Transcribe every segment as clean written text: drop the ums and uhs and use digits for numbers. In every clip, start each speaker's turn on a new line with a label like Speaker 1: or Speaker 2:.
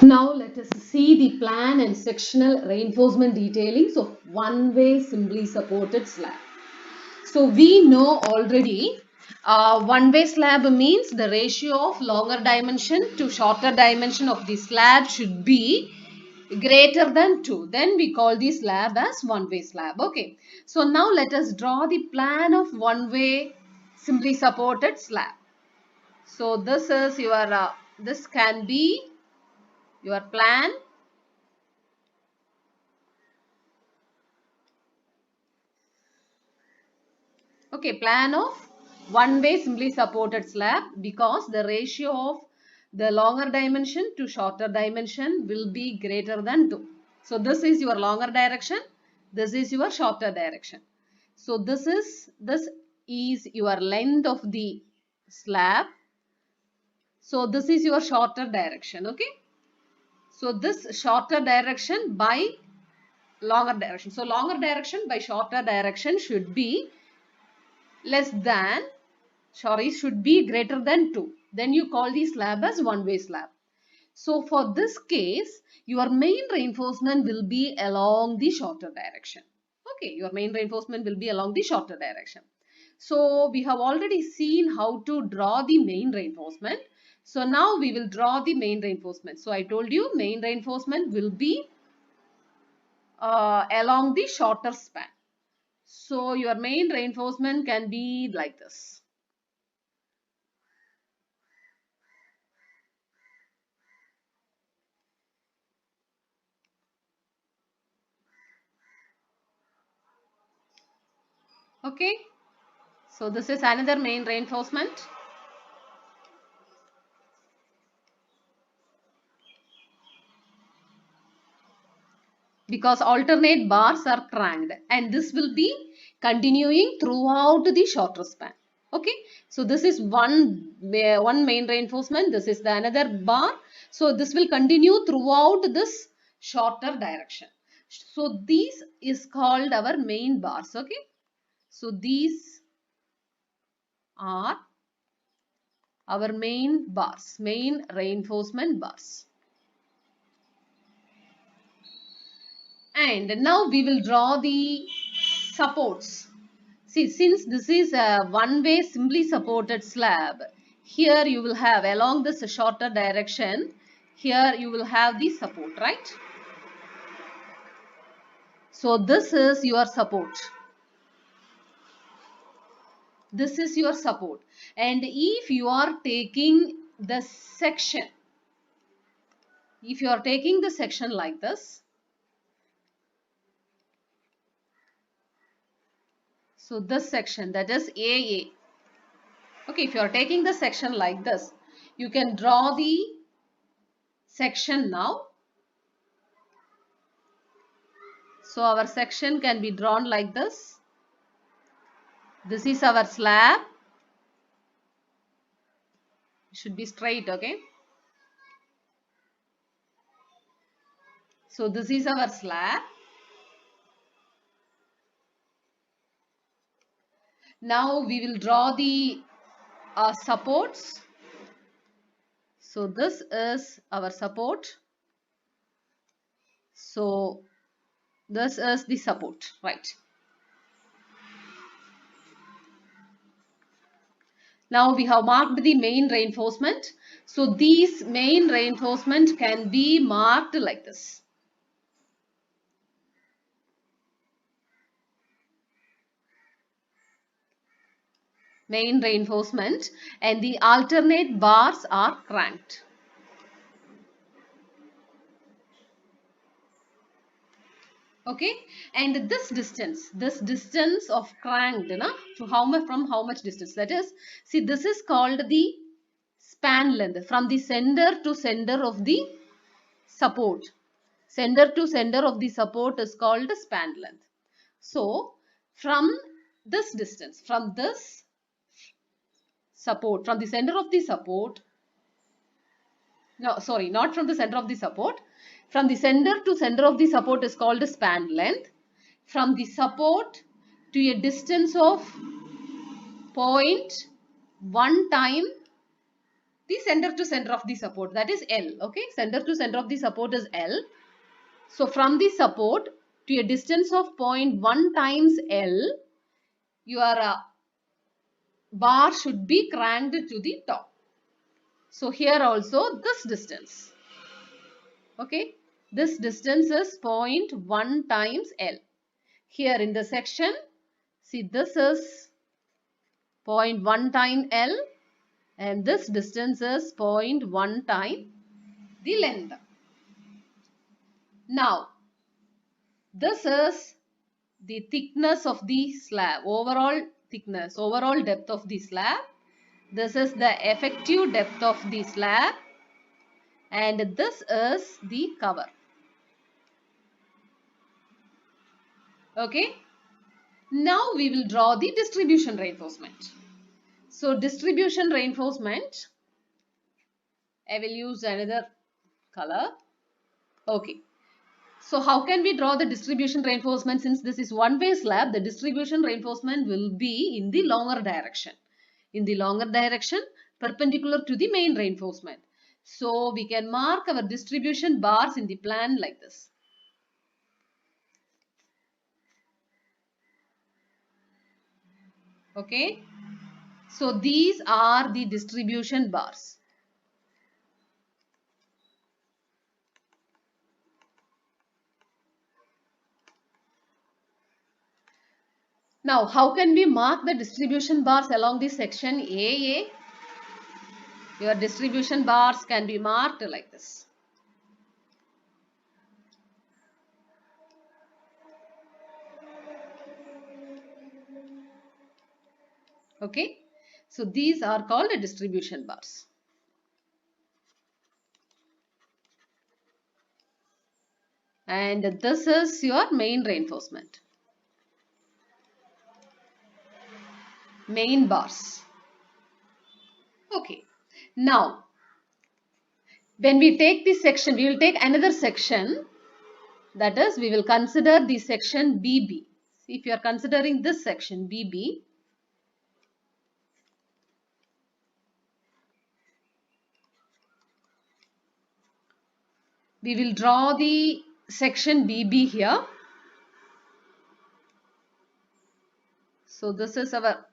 Speaker 1: Now let us see the plan and sectional reinforcement detailings of one-way simply supported slab. So we know already one-way slab means the ratio of longer dimension to shorter dimension of the slab should be greater than 2. Then we call the slab as one-way slab. Okay. So now let us draw the plan of one-way simply supported slab. So this is your, this can be your plan. Okay, plan of one-way simply supported slab, because the ratio of the longer dimension to shorter dimension will be greater than 2. So this is your longer direction. This is your shorter direction. So this is your length of the slab. So this is your shorter direction. Okay. So this shorter direction by longer direction. So longer direction by shorter direction should be less than, should be greater than 2. Then you call the slab as one-way slab. So for this case, your main reinforcement will be along the shorter direction. Okay, your main reinforcement will be along the shorter direction. So we have already seen how to draw the main reinforcement. So now we will draw the main reinforcement. So I told you main reinforcement will be along the shorter span. So your main reinforcement can be like this. Okay. So this is another main reinforcement. Because alternate bars are cranked, and this will be continuing throughout the shorter span. Okay. So this is one main reinforcement. This is the another bar. So this will continue throughout this shorter direction. So these is called our main bars. Okay. So these are our main bars, main reinforcement bars. And now we will draw the supports. See, since this is a one-way simply supported slab, here you will have along this shorter direction, here you will have the support, right? So this is your support. This is your support. And if you are taking the section, if you are taking the section like this, so this section, that is AA. Okay, if you are taking the section like this, you can draw the section now. So our section can be drawn like this. This is our slab. It should be straight, okay? So this is our slab. Now we will draw the supports. So this is our support. So this is the support, right? Now we have marked the main reinforcement. So these main reinforcement can be marked like this. Main reinforcement, and the alternate bars are cranked. Okay, and this distance of cranked, so from how much distance, that is, see, this is called the span length from the center to center of the support. Center to center of the support is called span length. So from this distance, from this support, from the center of the support, no, sorry, not from the center of the support, from the center to center of the support is called span length. From the support to a distance of 0.1 time the center to center of the support, that is L. Okay, center to center of the support is L. So from the support to a distance of 0.1 times L, your bar should be cranked to the top. So here also this distance. Okay, this distance is 0.1 times L. Here in the section, see, this is 0.1 time L and this distance is 0.1 time the length. Now, this is the thickness of the slab, overall thickness, overall depth of the slab. This is the effective depth of the slab and this is the cover. Okay. Now we will draw the distribution reinforcement. So distribution reinforcement, I will use another color. Okay. So how can we draw the distribution reinforcement? Since this is one-way slab, the distribution reinforcement will be in the longer direction. In the longer direction, perpendicular to the main reinforcement. So we can mark our distribution bars in the plan like this. Okay. So these are the distribution bars. Now, how can we mark the distribution bars along this section AA? Your distribution bars can be marked like this. Okay. So these are called distribution bars. And this is your main reinforcement. Main bars. Okay. Now, when we take this section, we will take another section. That is, we will consider the section BB. If you are considering this section BB, we will draw the section BB here. So this is our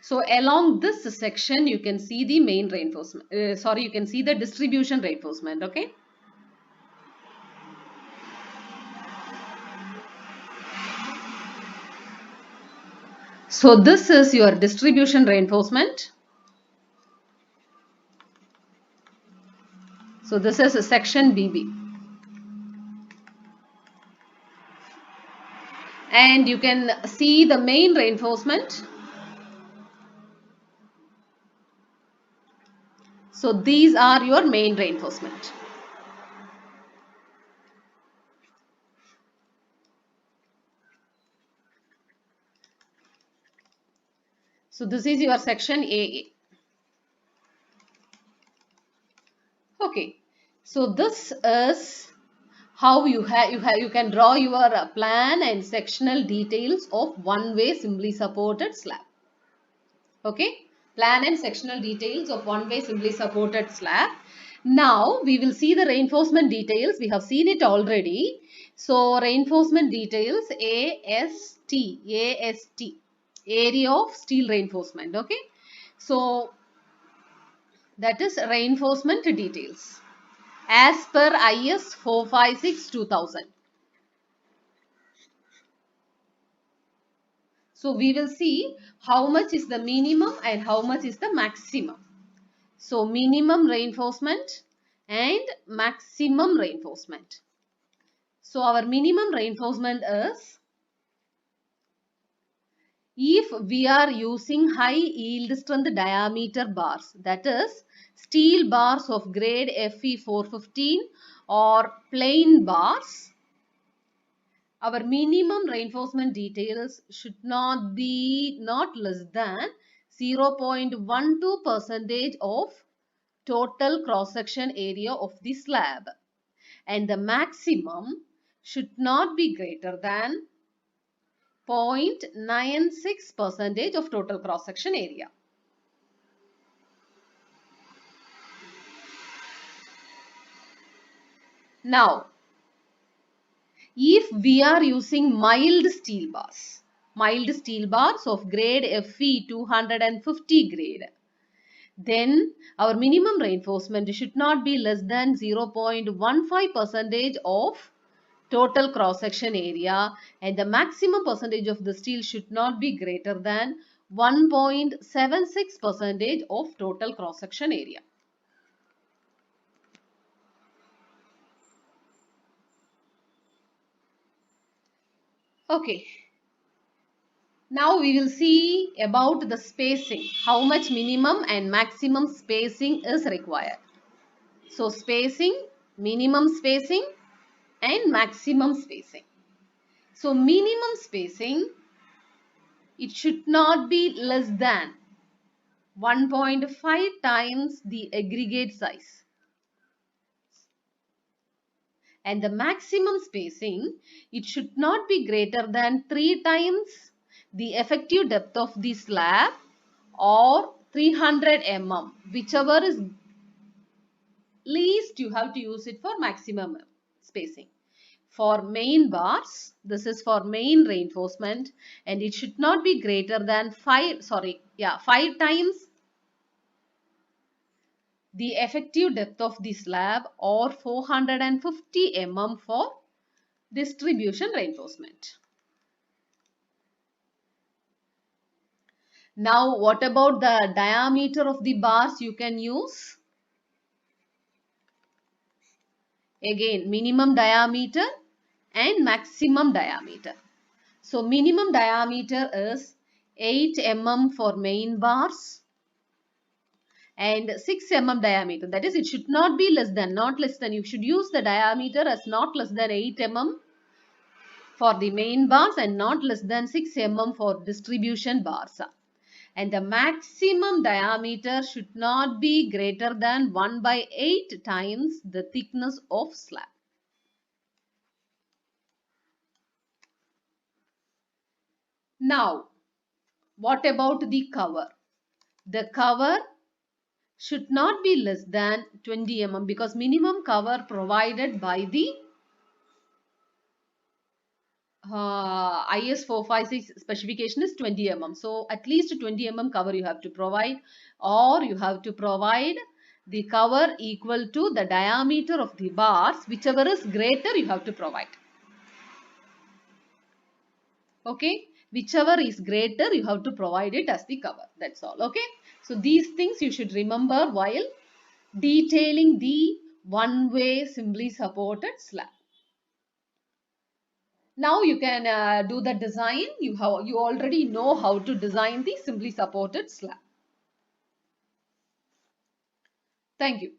Speaker 1: so along this section you can see the main reinforcement. You can see the distribution reinforcement. Okay. So this is your distribution reinforcement. So this is a section BB. And you can see the main reinforcement. So these are your main reinforcement. So this is your section AA. Okay. So this is how you can draw your plan and sectional details of one-way simply supported slab. Okay. Plan and sectional details of one-way simply supported slab. Now we will see the reinforcement details. We have seen it already. So reinforcement details AST, area of steel reinforcement. Okay. So that is reinforcement details as per IS 456-2000. So we will see how much is the minimum and how much is the maximum. So minimum reinforcement and maximum reinforcement. So our minimum reinforcement is, if we are using high yield strength diameter bars, that is steel bars of grade FE 415 or plain bars, our minimum reinforcement details should not be less than 0.12% of total cross-section area of the slab, and the maximum should not be greater than 0.96% of total cross-section area. Now, if we are using mild steel bars of grade Fe 250 grade, then our minimum reinforcement should not be less than 0.15% of total cross-section area, and the maximum percentage of the steel should not be greater than 1.76% of total cross-section area. Okay. Now we will see about the spacing, how much minimum and maximum spacing is required. So spacing, minimum spacing and maximum spacing. So minimum spacing, it should not be less than 1.5 times the aggregate size. And the maximum spacing, it should not be greater than 3 times the effective depth of the slab or 300 mm, whichever is least you have to use it for maximum spacing. For main bars, this is for main reinforcement, and it should not be greater than 5 times the effective depth of the slab or 450 mm for distribution reinforcement. Now, what about the diameter of the bars you can use? Again, minimum diameter and maximum diameter. So, minimum diameter is 8 mm for main bars and 6 mm diameter. That is, it should not be less than, you should use the diameter as not less than 8 mm for the main bars and not less than 6 mm for distribution bars. And the maximum diameter should not be greater than 1/8 times the thickness of slab. Now, what about the cover? The cover should not be less than 20 mm because minimum cover provided by the IS 456 specification is 20 mm. So at least 20 mm cover you have to provide, or you have to provide the cover equal to the diameter of the bars, whichever is greater you have to provide. Okay, whichever is greater you have to provide it as the cover. That's all. Okay, so these things you should remember while detailing the one-way simply supported slab. Now you can do the design. You already know how to design the simply supported slab. Thank you.